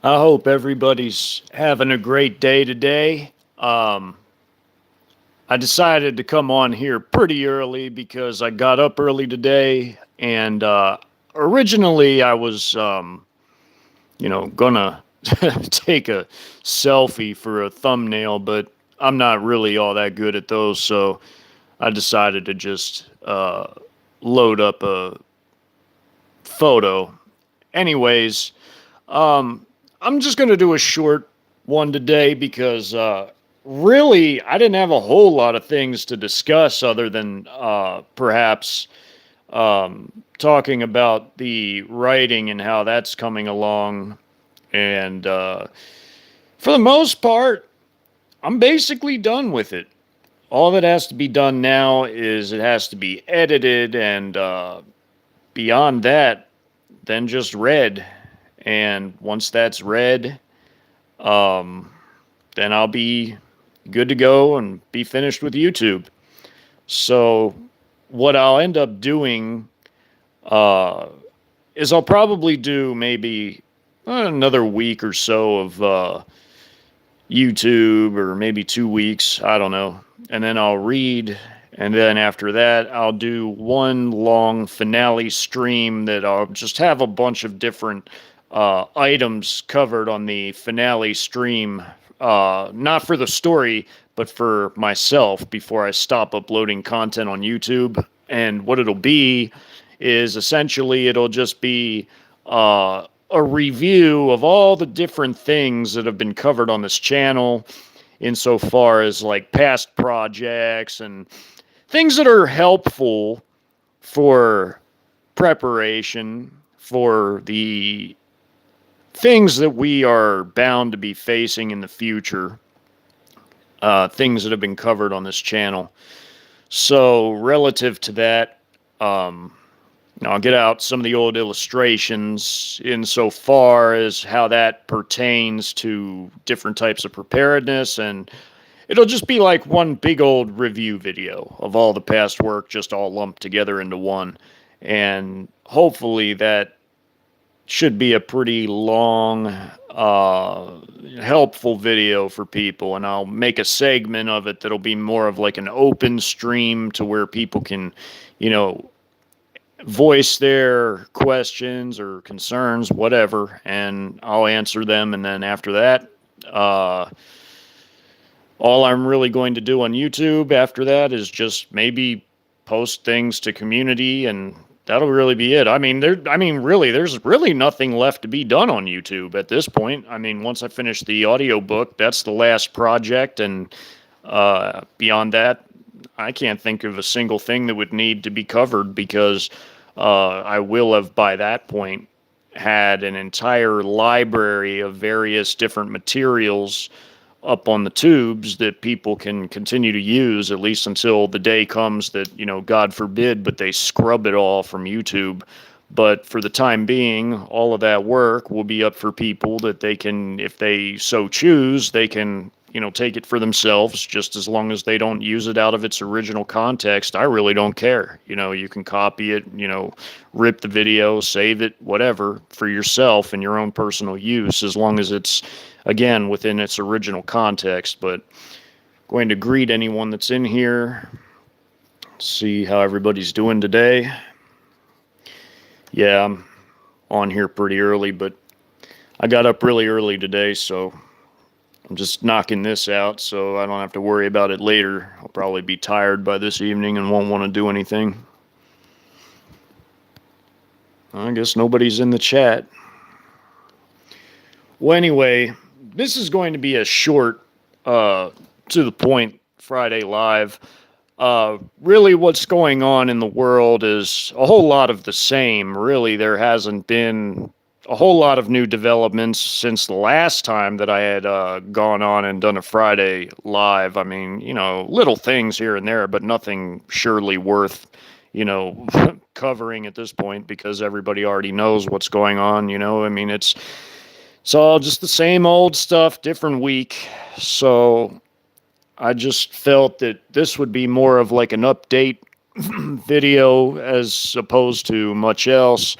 I hope everybody's having a great day today. Um, I decided to come on here pretty early because I got up early today, and originally I was, gonna take a selfie for a thumbnail, but I'm not really all that good at those, so I decided to just load up a photo. Anyways, I'm just going to do a short one today because really I didn't have a whole lot of things to discuss other than perhaps talking about the writing and how that's coming along. And for the most part, I'm basically done with it. All that has to be done now is it has to be edited, and beyond that, then just read. And once that's read, um, then I'll be good to go and be finished with YouTube. So, what I'll end up doing uh, is I'll probably do maybe another week or so of YouTube, or maybe 2 weeks, I don't know. And then I'll read. And then after that, I'll do one long finale stream that I'll just have a bunch of different items covered on the finale stream, not for the story, but for myself before I stop uploading content on YouTube. And what it'll be is essentially it'll just be a review of all the different things that have been covered on this channel, insofar as like past projects and things that are helpful for preparation for the things that we are bound to be facing in the future, things that have been covered on this channel. So, relative to that, um, I'll get out some of the old illustrations insofar as how that pertains to different types of preparedness, and it'll just be like one big old review video of all the past work just all lumped together into one. And hopefully that should be a pretty long, helpful video for people. And I'll make a segment of it that'll be more of like an open stream to where people can, you know, voice their questions or concerns, whatever, and I'll answer them. And then after that, all I'm really going to do on YouTube after that is just maybe post things to community, and that'll really be it. Really, there's really nothing left to be done on YouTube at this point. I mean, once I finish the audiobook, that's the last project, and beyond that, I can't think of a single thing that would need to be covered because I will have by that point had an entire library of various different materials up on the tubes that people can continue to use, at least until the day comes that, God forbid, but they scrub it all from YouTube. But for the time being, all of that work will be up for people that they can, if they so choose, they can, take it for themselves, just as long as they don't use it out of its original context. I really don't care. You can copy it, rip the video, save it, whatever, for yourself and your own personal use, as long as it's, again, within its original context. But going to greet anyone that's in here, see how everybody's doing today. Yeah, I'm on here pretty early, but I got up really early today, so I'm just knocking this out so I don't have to worry about it later. I'll probably be tired by this evening and won't want to do anything. I guess nobody's in the chat. Well, anyway, this is going to be a short, to the point Friday Live. Really, what's going on in the world is a whole lot of the same. Really, there hasn't been a whole lot of new developments since the last time that I had gone on and done a Friday Live. I mean, little things here and there, but nothing surely worth, covering at this point, because everybody already knows what's going on. I mean, it's all just the same old stuff, different week. So I just felt that this would be more of like an update video as opposed to much else.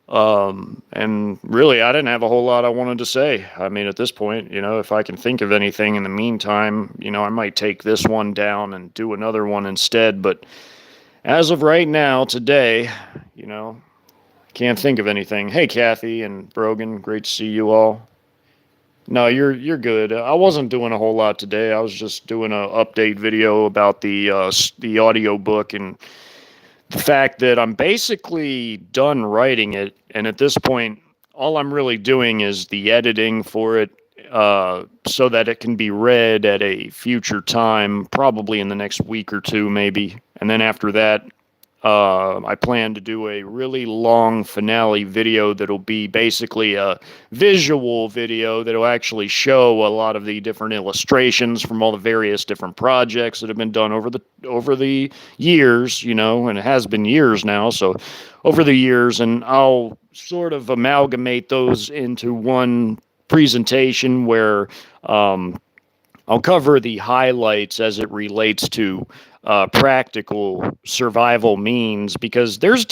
And really, I didn't have a whole lot I wanted to say. I mean, at this point, if I can think of anything in the meantime, I might take this one down and do another one instead. But as of right now, today, you know, can't think of anything. Hey, Kathy and Brogan, great to see you all. No, you're good. I wasn't doing a whole lot today. I was just doing a update video about the audio book and the fact that I'm basically done writing it, and at this point, all I'm really doing is the editing for it, so that it can be read at a future time, probably in the next week or two, maybe. And then after that, I plan to do a really long finale video that'll be basically a visual video that'll actually show a lot of the different illustrations from all the various different projects that have been done over the years, and it has been years now. So over the years, and I'll sort of amalgamate those into one presentation where I'll cover the highlights as it relates to practical survival means, because there's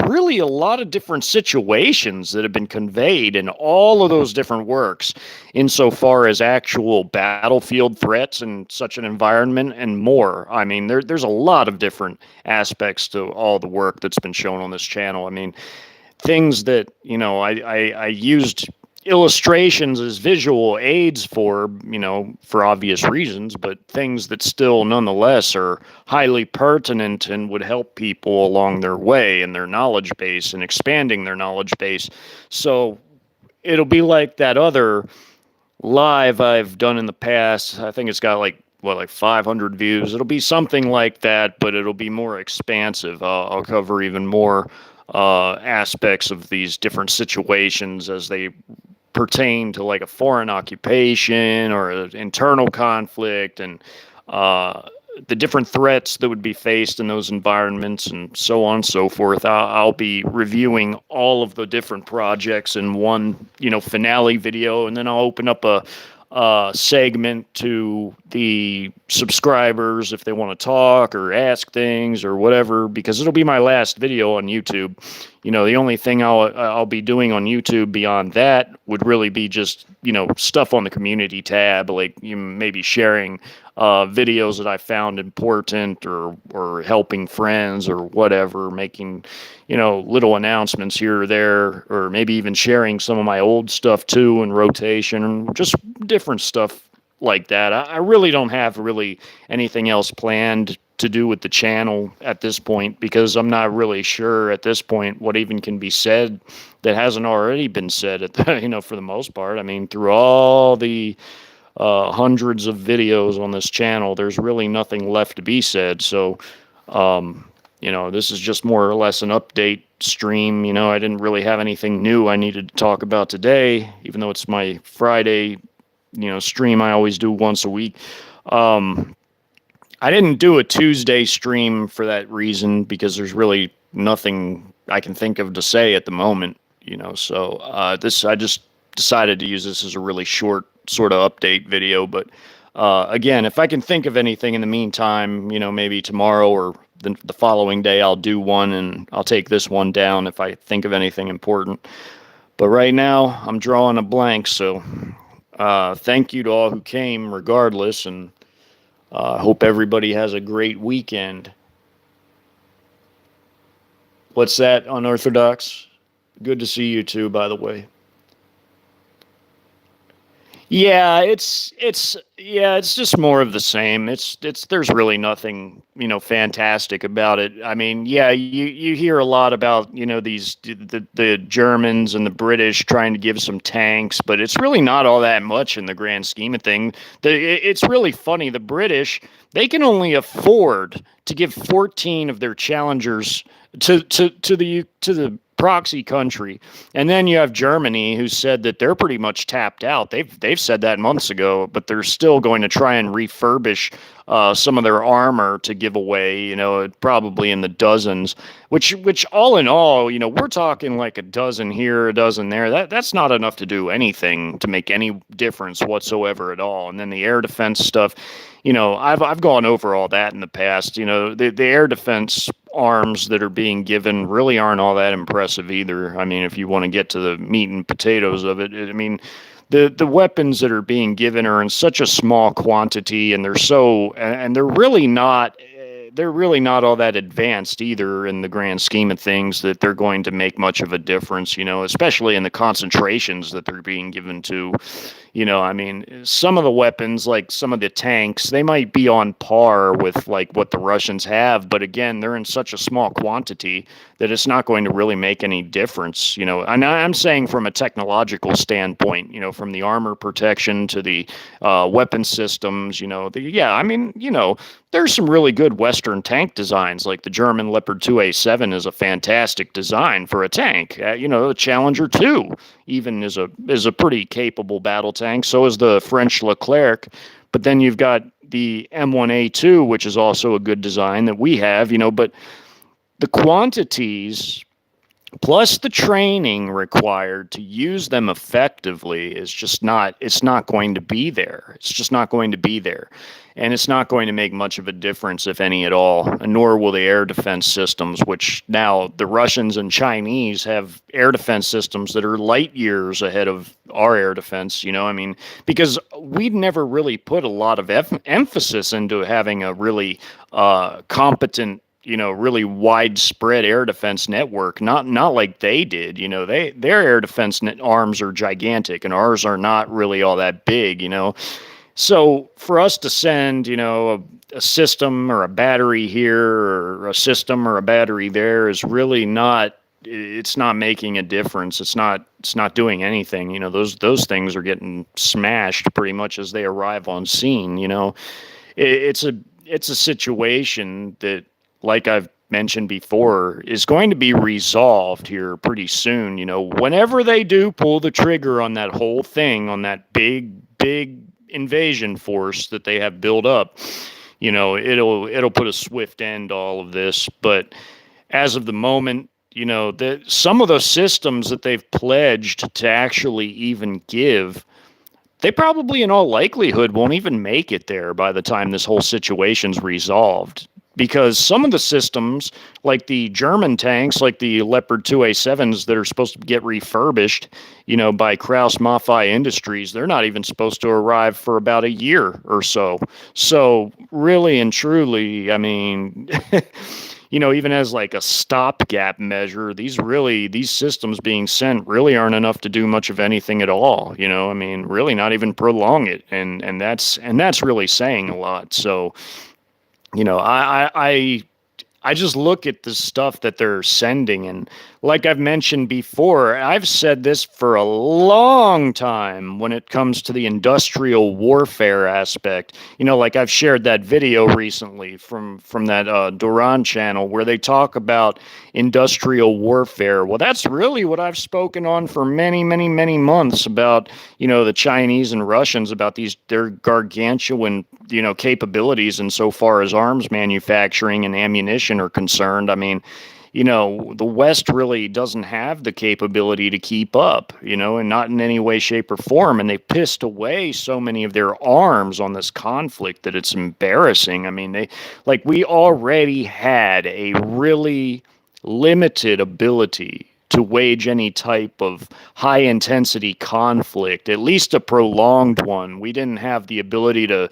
really a lot of different situations that have been conveyed in all of those different works, insofar as actual battlefield threats and such an environment and more. I mean, there's a lot of different aspects to all the work that's been shown on this channel. I mean, things that I used illustrations as visual aids for, for obvious reasons, but things that still nonetheless are highly pertinent and would help people along their way in their knowledge base and expanding their knowledge base. So it'll be like that other live I've done in the past. I think it's got like 500 views. It'll be something like that, but it'll be more expansive. I'll cover even more aspects of these different situations as they pertain to like a foreign occupation or an internal conflict, and the different threats that would be faced in those environments, and so on and so forth. I'll be reviewing all of the different projects in one, finale video, and then I'll open up a segment to the subscribers if they want to talk or ask things or whatever, because it'll be my last video on YouTube. The only thing I'll be doing on YouTube beyond that would really be just, stuff on the community tab, like maybe sharing videos that I found important, or helping friends or whatever, making, little announcements here or there, or maybe even sharing some of my old stuff too in rotation, and just different stuff like that. I really don't have really anything else planned to do with the channel at this point, because I'm not really sure at this point what even can be said that hasn't already been said at the, for the most part. I mean, through all the hundreds of videos on this channel, there's really nothing left to be said. So, this is just more or less an update stream. I didn't really have anything new I needed to talk about today, even though it's my Friday, stream I always do once a week. I didn't do a Tuesday stream for that reason, because there's really nothing I can think of to say at the moment, so I just decided to use this as a really short sort of update video. But again, if I can think of anything in the meantime, maybe tomorrow or the following day, I'll do one, and I'll take this one down if I think of anything important. But right now, I'm drawing a blank, so thank you to all who came regardless, and hope everybody has a great weekend. What's that, Unorthodox? Good to see you too, by the way. Yeah, it's just more of the same. There's really nothing, fantastic about it. I mean, yeah, you hear a lot about, the Germans and the British trying to give some tanks, but it's really not all that much in the grand scheme of things. It's really funny. The British, they can only afford to give 14 of their Challengers to the proxy country. And then you have Germany, who said that they're pretty much tapped out. They've said that months ago, but they're still going to try and refurbish some of their armor to give away, probably in the dozens, which all in all, we're talking like a dozen here, a dozen there. That's not enough to do anything, to make any difference whatsoever at all. And then the air defense stuff, I've gone over all that in the past. The air defense arms that are being given really aren't all that impressive either. I mean, if you want to get to the meat and potatoes of it, I mean, the weapons that are being given are in such a small quantity, and they're really not all that advanced either in the grand scheme of things that they're going to make much of a difference, especially in the concentrations that they're being given to. I mean, some of the weapons, like some of the tanks, they might be on par with like what the Russians have, but again, they're in such a small quantity that it's not going to really make any difference. And I'm saying from a technological standpoint, from the armor protection to the weapon systems, I mean, there's some really good Western tank designs, like the German Leopard 2A7 is a fantastic design for a tank. The Challenger 2 even is a pretty capable battle tank. So is the French Leclerc. But then you've got the M1A2, which is also a good design that we have, but the quantities plus the training required to use them effectively is just not, it's not going to be there. It's just not going to be there. And it's not going to make much of a difference, if any at all, nor will the air defense systems, which now the Russians and Chinese have air defense systems that are light years ahead of our air defense, I mean, because we'd never really put a lot of emphasis into having a really competent, really widespread air defense network, not like they did. Their air defense arms are gigantic, and ours are not really all that big. So for us to send, a system or a battery here or a system or a battery there is really not. It's not making a difference. It's not doing anything. Those things are getting smashed pretty much as they arrive on scene. It's a situation that, like I've mentioned before, is going to be resolved here pretty soon. Whenever they do pull the trigger on that whole thing, on that big invasion force that they have built up, it'll put a swift end to all of this. But as of the moment, some of those systems that they've pledged to actually even give, they probably in all likelihood won't even make it there by the time this whole situation's resolved. Because some of the systems, like the German tanks, like the Leopard 2A7s that are supposed to get refurbished, by Krauss Maffei Industries, they're not even supposed to arrive for about a year or so. So really and truly, I mean, even as like a stopgap measure, these systems being sent really aren't enough to do much of anything at all. I mean, really not even prolong it. And that's really saying a lot. So, I just look at the stuff that they're sending, and like I've mentioned before, I've said this for a long time when it comes to the industrial warfare aspect. Like I've shared that video recently from that Duran channel where they talk about industrial warfare. Well, that's really what I've spoken on for many, many, many months about, the Chinese and Russians, about their gargantuan, capabilities insofar as arms manufacturing and ammunition are concerned. I mean, the West really doesn't have the capability to keep up, and not in any way, shape, or form. And they pissed away so many of their arms on this conflict that it's embarrassing. I mean, we already had a really limited ability to wage any type of high intensity conflict, at least a prolonged one. We didn't have the ability to,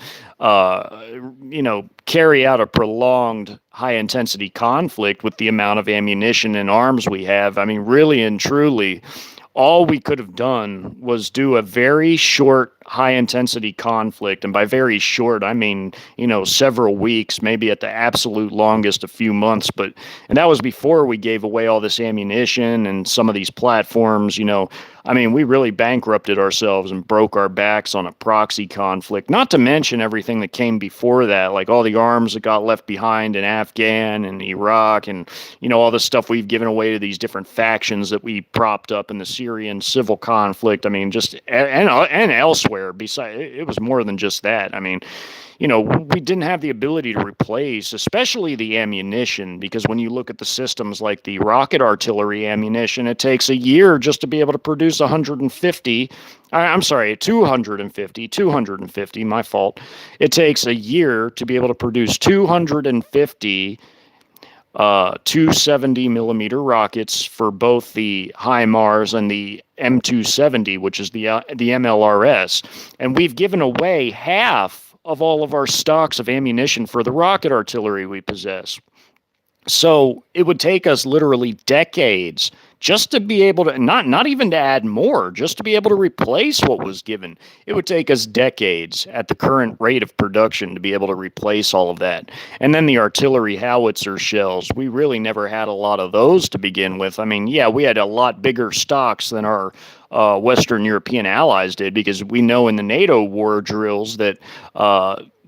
carry out a prolonged high intensity conflict with the amount of ammunition and arms we have. I mean, really and truly, all we could have done was do a very short high intensity conflict. And by very short, I mean, several weeks, maybe at the absolute longest, a few months. And that was before we gave away all this ammunition and some of these platforms. I mean, we really bankrupted ourselves and broke our backs on a proxy conflict, not to mention everything that came before that, like all the arms that got left behind in Afghan and Iraq and, all the stuff we've given away to these different factions that we propped up in the Syrian civil conflict. I mean, just, and elsewhere. Besides, it was more than just that. I mean, we didn't have the ability to replace, especially the ammunition, because when you look at the systems like the rocket artillery ammunition, it takes a year just to be able to produce 250, my fault. It takes a year to be able to produce 250 two 70 millimeter rockets for both the HIMARS and the M270, which is the MLRS, and we've given away half of all of our stocks of ammunition for the rocket artillery we possess. So it would take us literally decades just to be able to not even to add more, just to be able to replace what was given. It would take us decades at the current rate of production to be able to replace all of that. And then the artillery howitzer shells, we really never had a lot of those to begin with. I mean, yeah, we had a lot bigger stocks than our Western European allies did, because we know in the NATO war drills that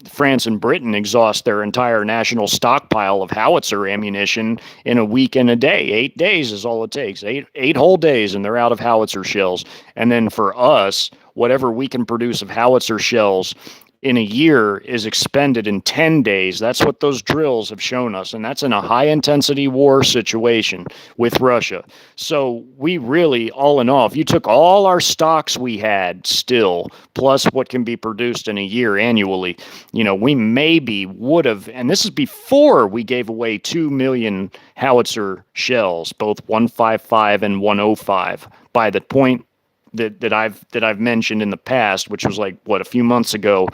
France and Britain exhaust their entire national stockpile of howitzer ammunition in a week and a day. 8 days is all it takes. Eight whole days, and they're out of howitzer shells. And then for us, whatever we can produce of howitzer shells in a year is expended in 10 days. That's what those drills have shown us. And that's in a high intensity war situation with Russia. So we really, all in all, if you took all our stocks we had still, plus what can be produced in a year annually, we maybe would have, and this is before we gave away 2 million howitzer shells, both 155 and 105, by the point that I've mentioned in the past, which was like a few months ago,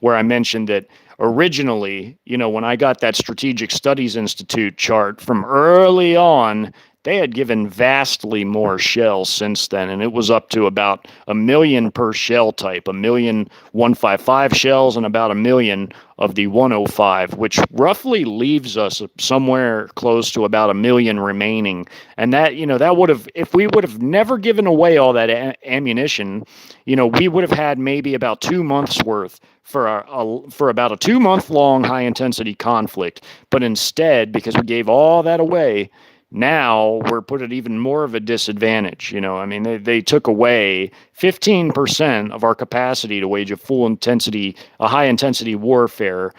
where I mentioned that originally, when I got that Strategic Studies Institute chart from early on, they had given vastly more shells since then, and it was up to about 1 million per shell type, 1 million 155 shells and about 1 million of the 105, which roughly leaves us somewhere close to about 1 million remaining. And that, that would have, if we would have never given away all that ammunition, we would have had maybe about 2 months worth for about a 2-month long high intensity conflict. But instead, because we gave all that away, now we're put at even more of a disadvantage. I mean, they took away 15% of our capacity to wage a high intensity warfare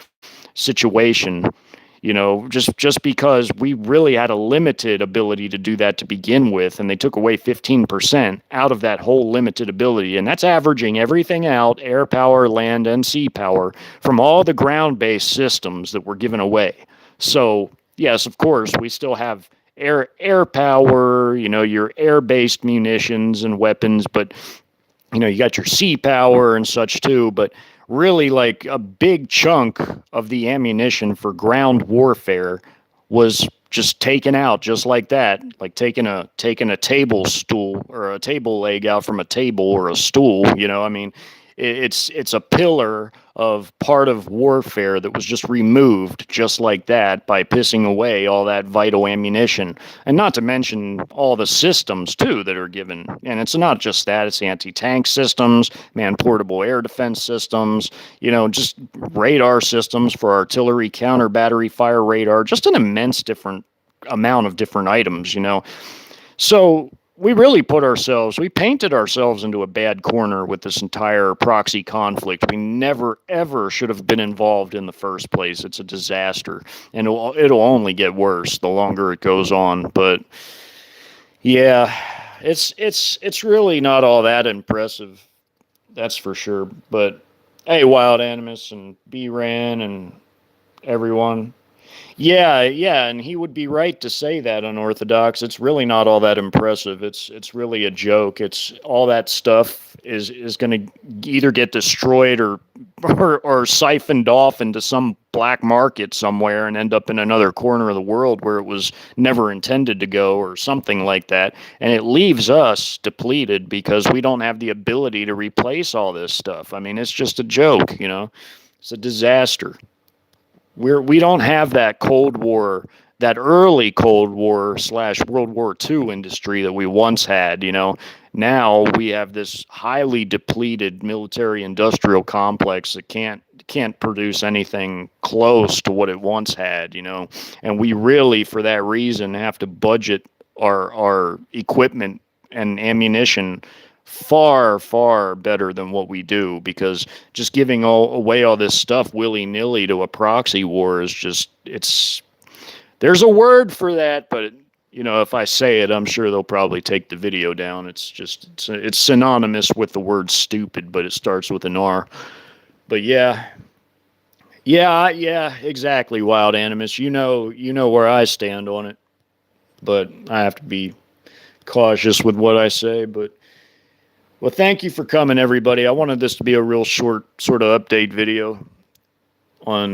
situation, just because we really had a limited ability to do that to begin with. And they took away 15% out of that whole limited ability. And that's averaging everything out, air power, land, and sea power, from all the ground-based systems that were given away. So, yes, of course, we still have air power, your air-based munitions and weapons, but you got your sea power and such too. But really, like, a big chunk of the ammunition for ground warfare was just taken out just like that, like taking a table stool or a table leg out from a table or a stool. I mean, it's a pillar of part of warfare that was just removed just like that by pissing away all that vital ammunition. And not to mention all the systems too that are given. And it's not just that, it's anti-tank systems, man-portable air defense systems, just radar systems for artillery, counter battery fire radar, just an immense different amount of different items. So we really we painted ourselves into a bad corner with this entire proxy conflict. We never, ever should have been involved in the first place. It's a disaster, and it'll only get worse the longer it goes on. But yeah, it's really not all that impressive, that's for sure. But hey, Wild Animus and B-Ran and everyone. Yeah, and he would be right to say that, Unorthodox. It's really not all that impressive. It's really a joke. It's all that stuff is going to either get destroyed or siphoned off into some black market somewhere and end up in another corner of the world where it was never intended to go, or something like that. And it leaves us depleted because we don't have the ability to replace all this stuff. I mean, it's just a joke, It's a disaster. We don't have that Cold War, that early Cold War / World War II industry that we once had. Now we have this highly depleted military industrial complex that can't produce anything close to what it once had. And we really, for that reason, have to budget our equipment and ammunition far, far better than what we do, because just giving away all this stuff willy-nilly to a proxy war is just, there's a word for that, but if I say it, I'm sure they'll probably take the video down. It's synonymous with the word stupid, but it starts with an R. But yeah, Yeah, exactly, Wild Animus. You know where I stand on it, but I have to be cautious with what I say. But well, thank you for coming, everybody. I wanted this to be a real short sort of update video on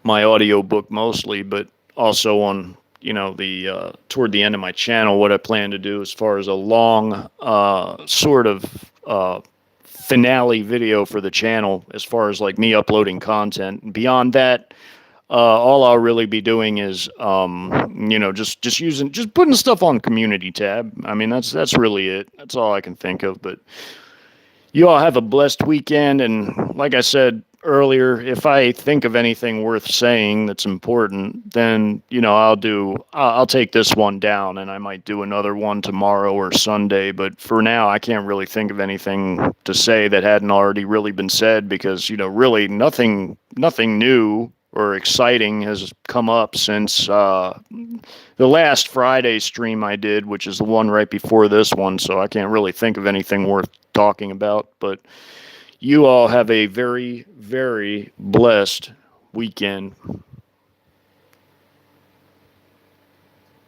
my audiobook mostly, but also on the toward the end of my channel, what I plan to do as far as a long sort of finale video for the channel, as far as like me uploading content. And beyond that, all I'll really be doing is just putting stuff on community tab. I mean, that's really it. That's all I can think of. But you all have a blessed weekend, and like I said earlier, if I think of anything worth saying that's important, then I'll take this one down, and I might do another one tomorrow or Sunday. But for now, I can't really think of anything to say that hadn't already really been said, because really nothing new or exciting has come up since the last Friday stream I did, which is the one right before this one. So I can't really think of anything worth talking about. But you all have a very, very blessed weekend.